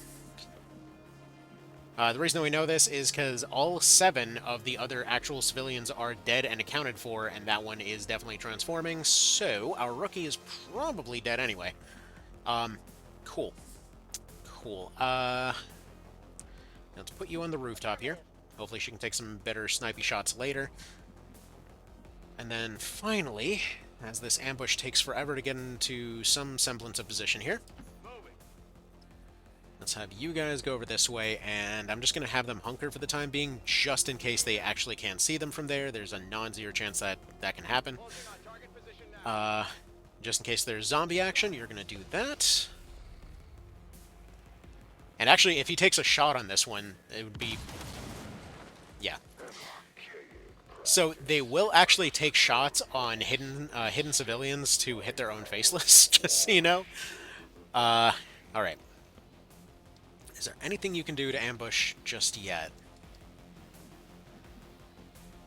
The reason that we know this is because all 7 of the other actual civilians are dead and accounted for, and that one is definitely transforming, so our rookie is probably dead anyway. Cool. Cool. Let's put you on the rooftop here. Hopefully she can take some better snipey shots later. And then finally, as this ambush takes forever to get into some semblance of position here, let's have you guys go over this way, and I'm just going to have them hunker for the time being, just in case they actually can't see them from there. There's a non-zero chance that that can happen. Just in case there's zombie action, you're going to do that. And actually, if he takes a shot on this one, it would be... yeah. So they will actually take shots on hidden civilians to hit their own faceless, just so you know. Alright. Is there anything you can do to ambush just yet?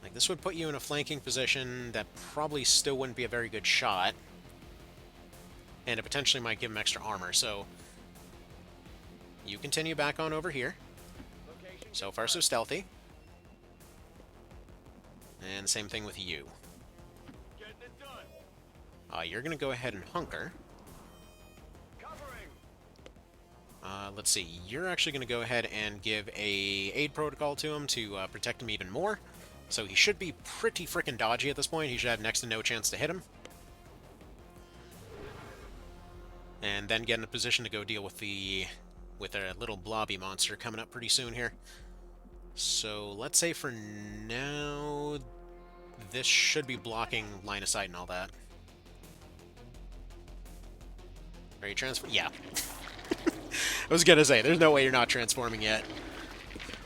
Like, this would put you in a flanking position that probably still wouldn't be a very good shot. And it potentially might give him extra armor, so... you continue back on over here. So far, so stealthy. And same thing with you. You're going to go ahead and hunker. Let's see, you're actually going to go ahead and give a aid protocol to him to protect him even more. So he should be pretty frickin' dodgy at this point. He should have next to no chance to hit him. And then get in a position to go deal with a little blobby monster coming up pretty soon here. So let's say for now, this should be blocking line of sight and all that. Are you transforming? Yeah. I was gonna say, there's no way you're not transforming yet.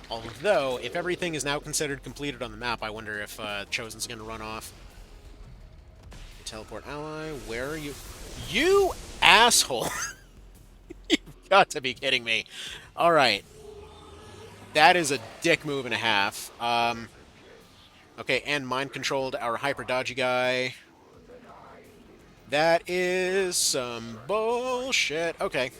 Although, if everything is now considered completed on the map, I wonder if Chosen's gonna run off. Teleport ally, where are you? You asshole! You've got to be kidding me. Alright. That is a dick move and a half. Okay, and mind-controlled our hyper-dodgy guy. That is some bullshit. Okay.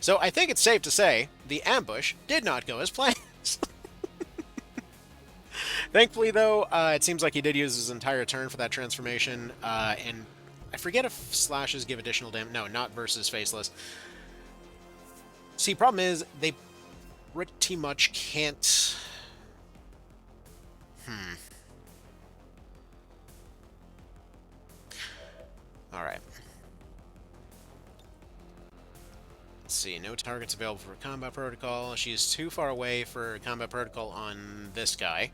So I think it's safe to say the ambush did not go as planned. Thankfully, though, it seems like he did use his entire turn for that transformation, and I forget if slashes give additional damage. No, not versus faceless. See, problem is, they pretty much can't... Alright. Let's see, no targets available for combat protocol. She is too far away for combat protocol on this guy.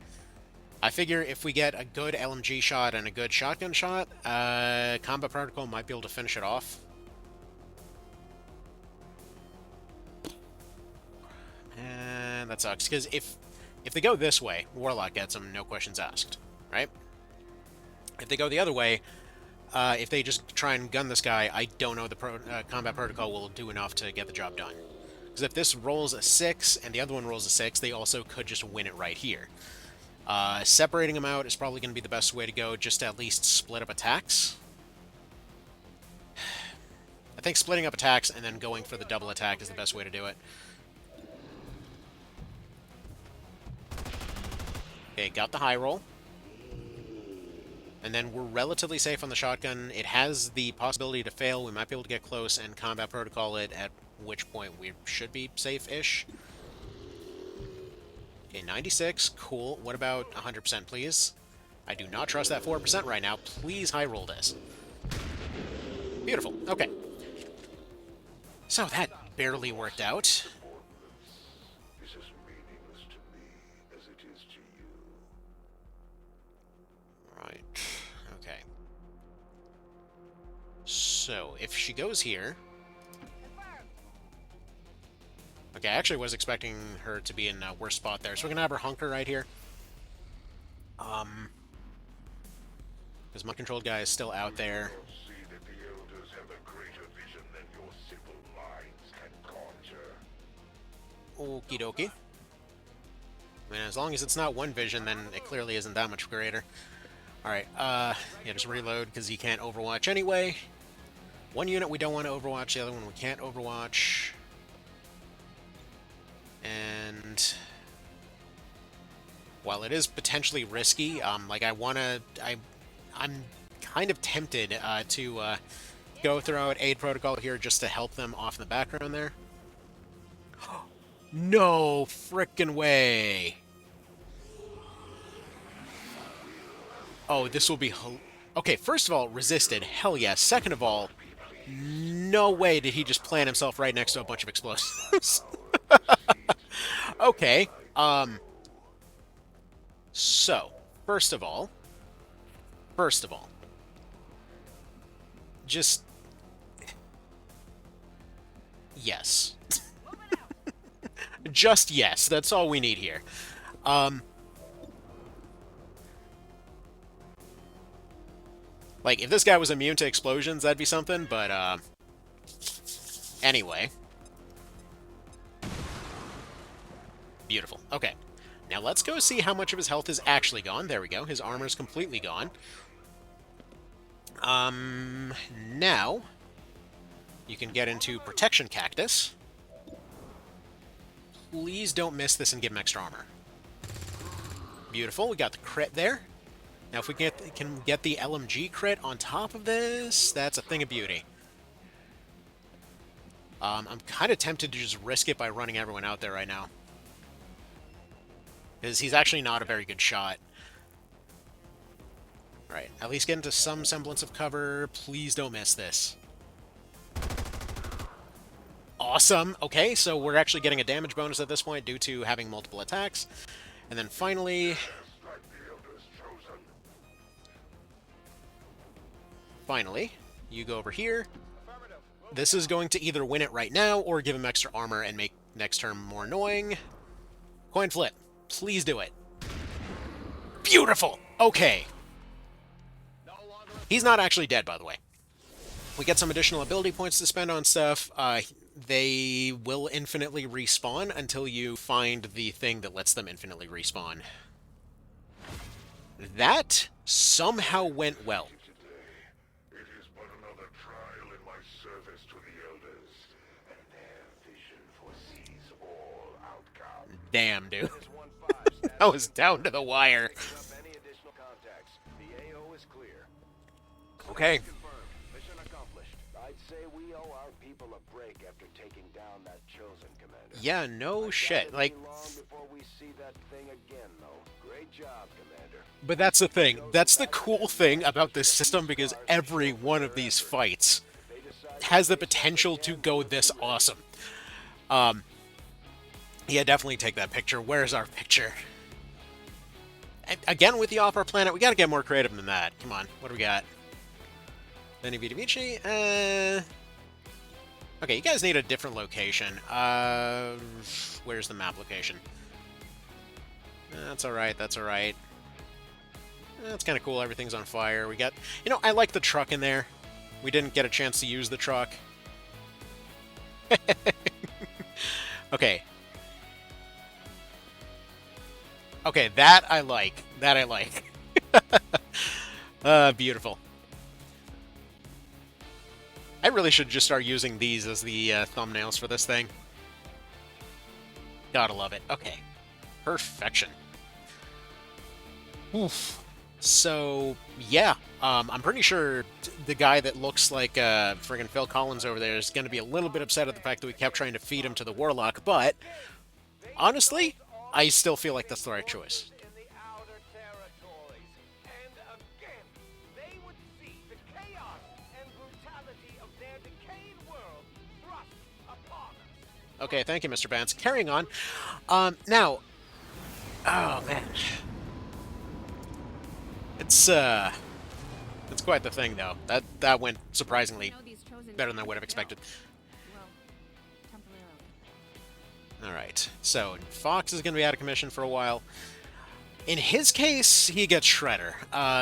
I figure if we get a good LMG shot and a good shotgun shot, combat protocol might be able to finish it off. And that sucks, because if they go this way, Warlock gets them, no questions asked, right? If they go the other way, if they just try and gun this guy, I don't know the combat protocol will do enough to get the job done. Because if this rolls a 6 and the other one rolls a 6, they also could just win it right here. Separating them out is probably going to be the best way to go, just to at least split up attacks. I think splitting up attacks and then going for the double attack is the best way to do it. Okay, got the high roll. And then we're relatively safe on the shotgun. It has the possibility to fail. We might be able to get close and combat protocol it, at which point we should be safe-ish. Okay, 96. Cool. What about 100%, please? I do not trust that 4% right now. Please high roll this. Beautiful. Okay. So that barely worked out. Is as meaningless to me as it is to you. Right. Okay. So, if she goes here... Okay, I actually was expecting her to be in a worse spot there. So we're going to have her hunker right here. Because my controlled guy is still out there. See that the elders Okie dokie. I mean, as long as it's not one vision, then it clearly isn't that much greater. Alright, yeah, just reload, because he can't overwatch anyway. One unit we don't want to overwatch, the other one we can't overwatch. And while it is potentially risky, like I'm kind of tempted to go throw out aid protocol here just to help them off in the background there. No frickin' way! Oh, this will be... Okay, first of all, resisted. Hell yes. Second of all, no way did he just plant himself right next to a bunch of explosives. Okay, so, first of all, just... Yes. Just yes, that's all we need here. Like, if this guy was immune to explosions, that'd be something, but, anyway. Beautiful. Okay. Now let's go see how much of his health is actually gone. There we go. His armor's completely gone. Now, you can get into Protection Cactus. Please don't miss this and give him extra armor. Beautiful. We got the crit there. Now, if we can get the LMG crit on top of this, that's a thing of beauty. I'm kind of tempted to just risk it by running everyone out there right now. Because he's actually not a very good shot. Alright, at least get into some semblance of cover. Please don't miss this. Awesome! Okay, so we're actually getting a damage bonus at this point due to having multiple attacks. And then finally... Finally, you go over here. This is going to either win it right now or give him extra armor and make next turn more annoying. Coin flip. Please do it. Beautiful! Okay. He's not actually dead, by the way. We get some additional ability points to spend on stuff. They will infinitely respawn until you find the thing that lets them infinitely respawn. That somehow went well. It is but another trial in my service to the elders, and their vision foresees all outcomes. Damn, dude. That was down to the wire. Any additional contacts. The AO is clear. Okay. Confirmed. Mission accomplished. I'd say we owe our people a break after taking down that chosen commander. Yeah, no shit. Like, Long before we see that thing again, though. Great job, Commander. but that's the thing. That's the cool thing about this system, because every one of these fights has the potential to go this awesome. Yeah, definitely take that picture. Where's our picture? Again, with the off-our planet, we gotta get more creative than that. Come on, what do we got? Benny Vita Vici? Okay, you guys need a different location. Where's the map location? That's alright, that's alright. That's kind of cool, everything's on fire. We got... You know, I like the truck in there. We didn't get a chance to use the truck. Okay. Okay, that I like. That I like. Beautiful. I really should just start using these as the thumbnails for this thing. Gotta love it. Okay. Perfection. Oof. So, yeah. I'm pretty sure the guy that looks like friggin' Phil Collins over there is going to be a little bit upset at the fact that we kept trying to feed him to the Warlock, but honestly, I still feel like that's the right choice. In the outer territories, and again, they would see the chaos and brutality of their decayed world thrust upon us. Okay, thank you, Mr. Vance. Carrying on. Now... Oh, man. It's quite the thing, though. That went surprisingly better than I would have expected. Alright, so Fox is going to be out of commission for a while. In his case, he gets Shredder.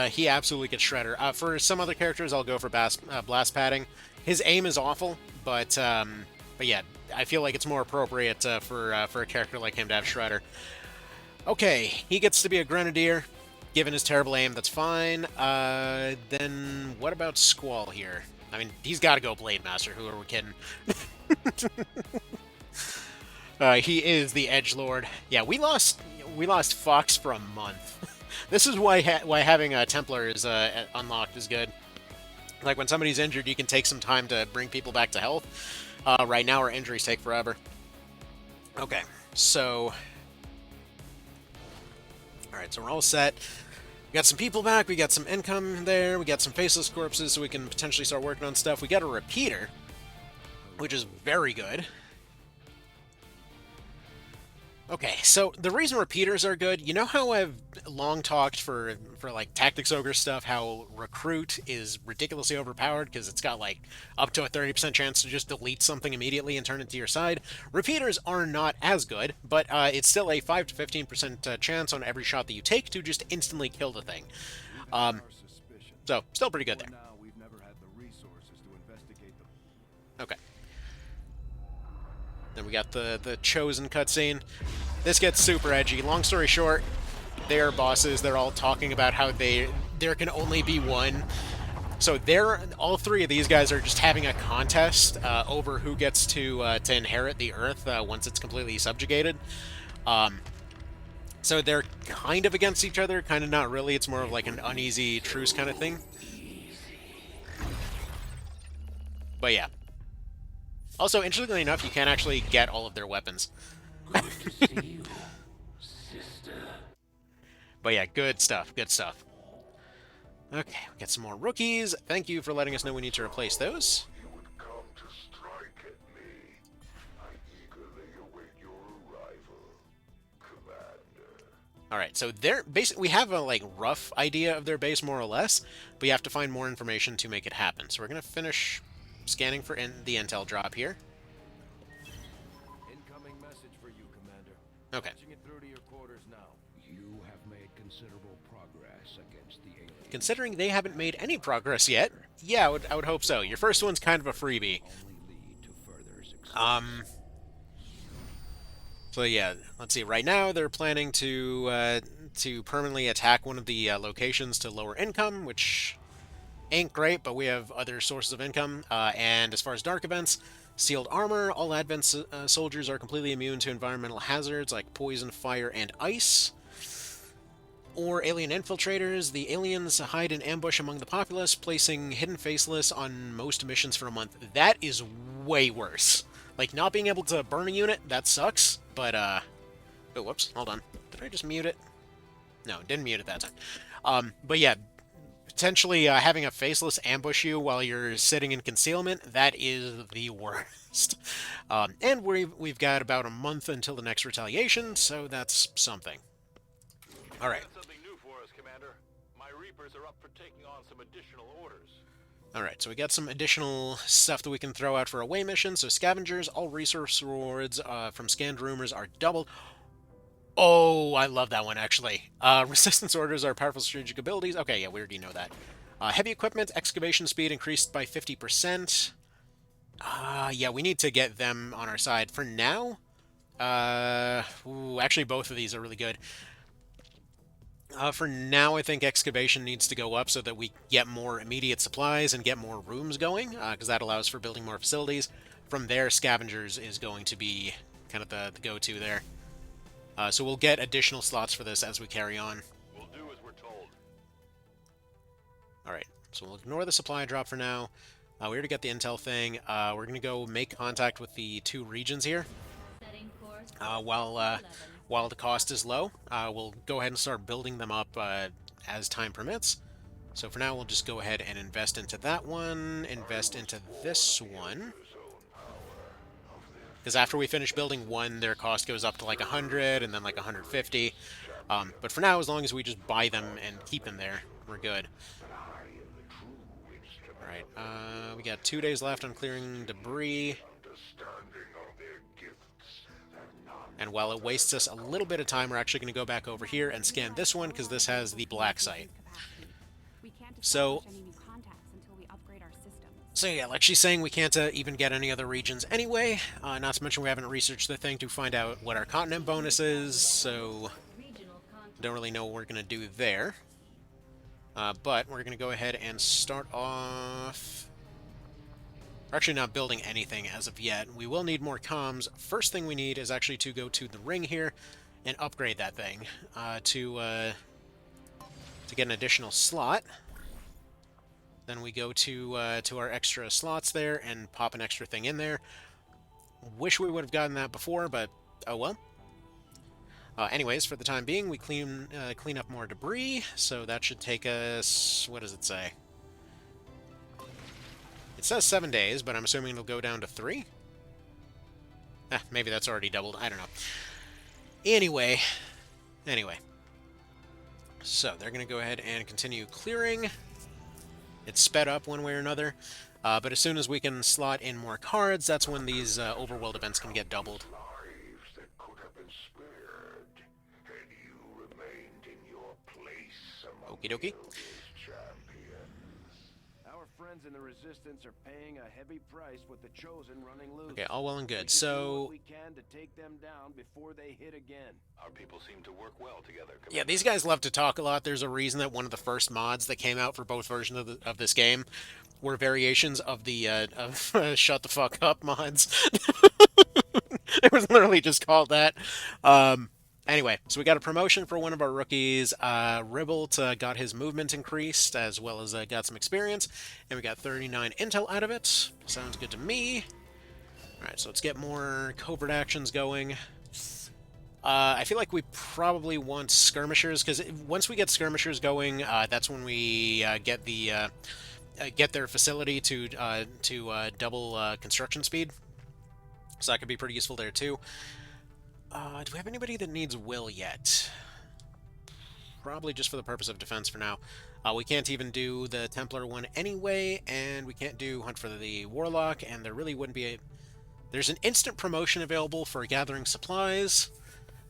He absolutely gets Shredder. For some other characters, I'll go for blast padding. His aim is awful, but But yeah, I feel like it's more appropriate for a character like him to have Shredder. Okay, he gets to be a Grenadier. Given his terrible aim, that's fine. Then what about Squall here? I mean, he's got to go Blade Master. Who are we kidding? He is the Edgelord. Yeah, we lost Fox for a month. This is why having a Templar is unlocked is good. Like when somebody's injured, you can take some time to bring people back to health. Right now, our injuries take forever. Okay, so all right, so we're all set. We got some people back. We got some income there. We got some faceless corpses, so we can potentially start working on stuff. We got a repeater, which is very good. Okay, so the reason repeaters are good, you know how I've long talked for like Tactics Ogre stuff, how Recruit is ridiculously overpowered because it's got like up to a 30% chance to just delete something immediately and turn it to your side? Repeaters are not as good, but it's still a 5 to 15% chance on every shot that you take to just instantly kill the thing. So, still pretty good there. Okay. Then we got the Chosen cutscene. This gets super edgy. Long story short, they are bosses. They're all talking about how there can only be one. So all three of these guys are just having a contest over who gets to inherit the Earth once it's completely subjugated. So they're kind of against each other, kind of not really. It's more of like an uneasy truce kind of thing. But yeah. Also, interestingly enough, you can't actually get all of their weapons. But yeah, good stuff, good stuff. Okay, we got some more rookies. Thank you for letting us know we need to replace those. You would come to strike at me. I eagerly await your arrival, Commander. Alright, so we have a like rough idea of their base more or less, but you have to find more information to make it happen. So we're gonna finish scanning for the intel drop here. Incoming message for you, Commander. Okay. Patching it through to your quarters now. You have made considerable progress against the aliens. Considering they haven't made any progress yet, yeah, I would hope so. Your first one's kind of a freebie. Only lead to further success. So yeah, let's see. Right now, they're planning to permanently attack one of the locations to lower income, which ain't great, but we have other sources of income. And as far as dark events, sealed armor. All Advent soldiers are completely immune to environmental hazards like poison, fire, and ice. Or alien infiltrators. The aliens hide in ambush among the populace, placing hidden faceless on most missions for a month. That is way worse. Like, not being able to burn a unit, that sucks, but, oh, whoops, hold on. Did I just mute it? No, didn't mute it that time. But yeah, potentially having a faceless ambush you while you're sitting in concealment, that is the worst. And we've got about a month until the next retaliation, so that's something. All right. Something new for us, Commander. My Reapers are up for taking on some additional orders. Alright, so we got some additional stuff that we can throw out for away missions. So scavengers, all resource rewards from scanned rumors are doubled. Oh, I love that one, actually. Resistance orders are powerful strategic abilities. Okay, yeah, we already know that. Heavy equipment, excavation speed increased by 50%. Yeah, we need to get them on our side. For now, actually, both of these are really good. For now, I think excavation needs to go up so that we get more immediate supplies and get more rooms going, because that allows for building more facilities. From there, scavengers is going to be kind of the go-to there. So we'll get additional slots for this as we carry on. We'll do as we're told. Alright, so we'll ignore the supply drop for now. We already got the intel thing. We're going to go make contact with the two regions here. While the cost is low, we'll go ahead and start building them up as time permits. So for now, we'll just go ahead and invest into that one, invest into this one. Because after we finish building one, their cost goes up to like 100 and then like 150. But for now, as long as we just buy them and keep them there, we're good. Alright, we got 2 days left on clearing debris. And while it wastes us a little bit of time, we're actually going to go back over here and scan this one, because this has the black site. So So yeah, like she's saying, we can't even get any other regions anyway. Not to mention we haven't researched the thing to find out what our continent bonus is, so don't really know what we're going to do there. But we're going to go ahead and start off... We're actually not building anything as of yet. We will need more comms. First thing we need is actually to go to the ring here and upgrade that thing to get an additional slot. Then we go to our extra slots there and pop an extra thing in there. Wish we would have gotten that before, but oh well. Anyways, for the time being, we clean up more debris, so that should take us... What does it say? It says 7 days, but I'm assuming it'll go down to 3? Maybe that's already doubled. I don't know. Anyway. So, they're going to go ahead and continue clearing. It's sped up one way or another. But as soon as we can slot in more cards, that's when these overworld events can get doubled. Lives that could have been spared, had you remained in your place among Okie dokie. the champions. Our friends in the Resistance are paying a heavy price with the Chosen running loose. Okay, all well and We good. should do So, what we can to take them down before they hit again. Our people seem to work well together. yeah, these guys love to talk a lot. There's a reason that one of the first mods that came out for both versions of this game were variations of the shut the fuck up mods. It was literally just called that. Anyway, so we got a promotion for one of our rookies. Ribble got his movement increased, as well as got some experience, and we got 39 intel out of it. Sounds good to me. Alright, so let's get more covert actions going. I feel like we probably want skirmishers, because once we get skirmishers going, that's when we get their facility to double construction speed. So that could be pretty useful there too. Do we have anybody that needs will yet? Probably just for the purpose of defense for now. We can't even do the Templar one anyway, and we can't do Hunt for the Warlock, and there really wouldn't be a... There's an instant promotion available for gathering supplies,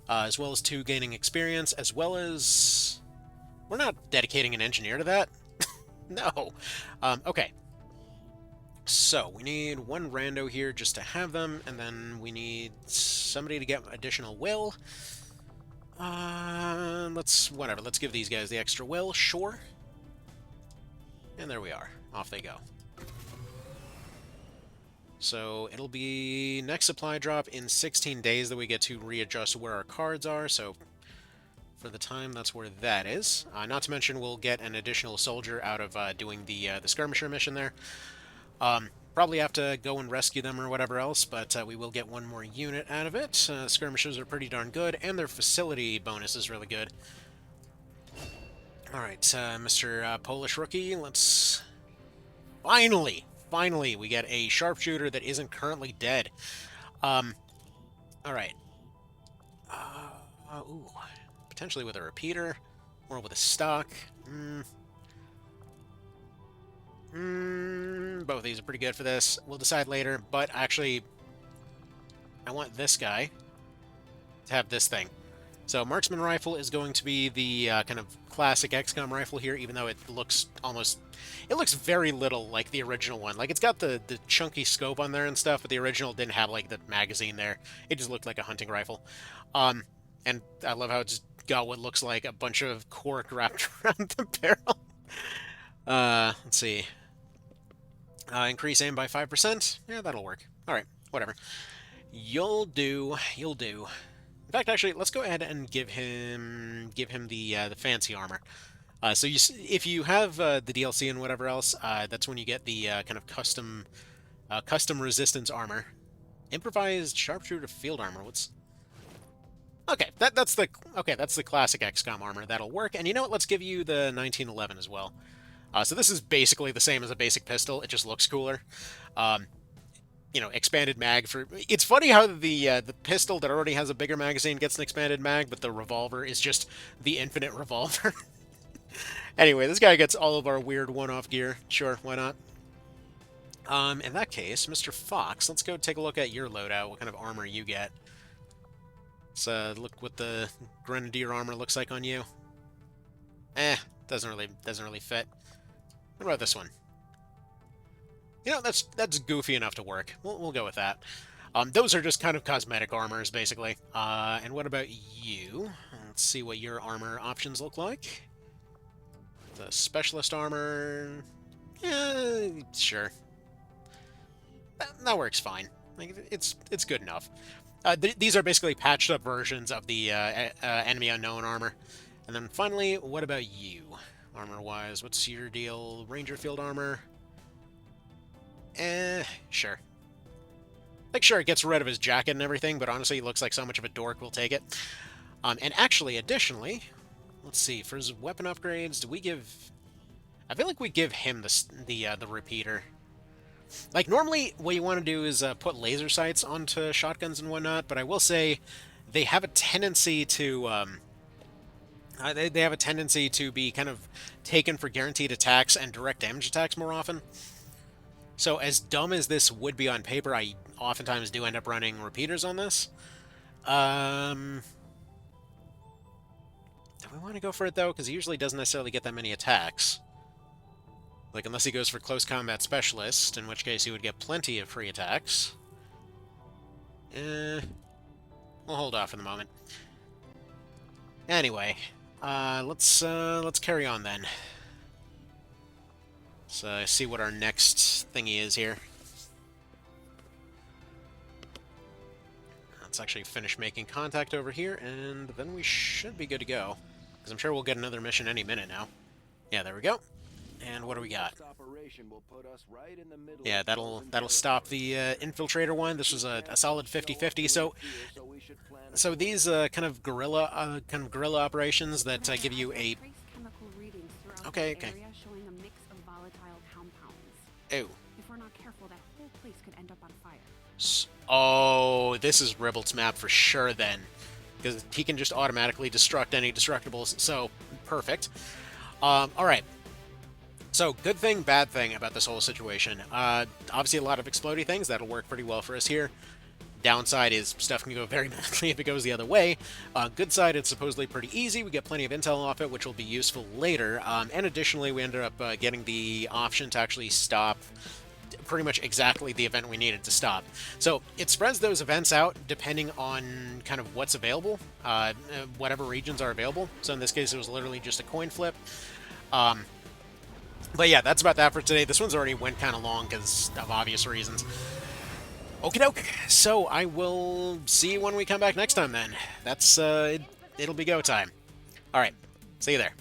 as well as 2 gaining experience, as well as... We're not dedicating an engineer to that. No. Okay. So, we need 1 rando here just to have them, and then we need somebody to get additional will. Let's give these guys the extra will, sure. And there we are. Off they go. So, it'll be next supply drop in 16 days that we get to readjust where our cards are, so for the time, that's where that is. Not to mention, we'll get an additional soldier out of doing the skirmisher mission there. Probably have to go and rescue them or whatever else, but we will get 1 more unit out of it. Skirmishers are pretty darn good, and their facility bonus is really good. Alright, Mr. Polish Rookie, let's... Finally, we get a sharpshooter that isn't currently dead. Alright. Ooh. Potentially with a repeater, or with a stock. Both of these are pretty good for this. We'll decide later, but actually, I want this guy to have this thing. So, Marksman Rifle is going to be the kind of classic XCOM rifle here, even though it looks almost... It looks very little like the original one. Like, it's got the chunky scope on there and stuff, but the original didn't have, like, the magazine there. It just looked like a hunting rifle. And I love how it's got what looks like a bunch of cork wrapped around the barrel. Let's see. Increase aim by 5%. Yeah, that'll work. Alright, whatever. You'll do. In fact, actually, let's go ahead and give him the fancy armor. So if you have the DLC and whatever else, that's when you get the kind of custom resistance armor. Improvised sharpshooter field armor. What's... Okay, that's the classic XCOM armor. That'll work. And you know what? Let's give you the 1911 as well. So this is basically the same as a basic pistol. It just looks cooler. You know, expanded mag for... It's funny how the pistol that already has a bigger magazine gets an expanded mag, but the revolver is just the infinite revolver. Anyway, this guy gets all of our weird one-off gear. Sure, why not? In that case, Mr. Fox, let's go take a look at your loadout, what kind of armor you get. Let's look what the Grenadier armor looks like on you. Doesn't really fit. What about this one? You know, that's goofy enough to work. We'll go with that. Those are just kind of cosmetic armors, basically. And what about you? Let's see what your armor options look like. The specialist armor... Yeah, sure. That works fine. Like, it's good enough. These are basically patched up versions of the enemy unknown armor. And then finally, what about you? Armor-wise, what's your deal? Ranger field armor? Sure. Like, sure, it gets rid of his jacket and everything, but honestly, he looks like so much of a dork, we'll take it. And actually, additionally, let's see, for his weapon upgrades, do we give... I feel like we give him the repeater. Like, normally, what you want to do is put laser sights onto shotguns and whatnot, but I will say they have a tendency to... they have a tendency to be kind of taken for guaranteed attacks and direct damage attacks more often. So as dumb as this would be on paper, I oftentimes do end up running repeaters on this. Do we want to go for it, though? Because he usually doesn't necessarily get that many attacks. Like, unless he goes for Close Combat Specialist, in which case he would get plenty of free attacks. We'll hold off for the moment. Anyway, let's carry on then. So see what our next thingy is here. Let's actually finish making contact over here, and then we should be good to go. Because I'm sure we'll get another mission any minute now. Yeah, there we go. And what do we got? Yeah, that'll stop the infiltrator one. This was a solid 50-50. So these kind of guerrilla operations that give you a... Okay. Oh. If we're not careful, that whole place could end up on fire. Oh, this is Ribble's map for sure then. Because he can just automatically destruct any destructibles, so perfect. Alright. So, good thing, bad thing about this whole situation. Obviously a lot of explodey things, that'll work pretty well for us here. Downside is stuff can go very badly if it goes the other way. Good side, it's supposedly pretty easy. We get plenty of intel off it, which will be useful later. And additionally, we ended up getting the option to actually stop pretty much exactly the event we needed to stop. So it spreads those events out depending on kind of what's available, whatever regions are available. So in this case, it was literally just a coin flip. But yeah, that's about that for today. This one's already went kind of long because of obvious reasons. Okie doke. So I will see you when we come back next time then. That's, it'll be go time. Alright, see you there.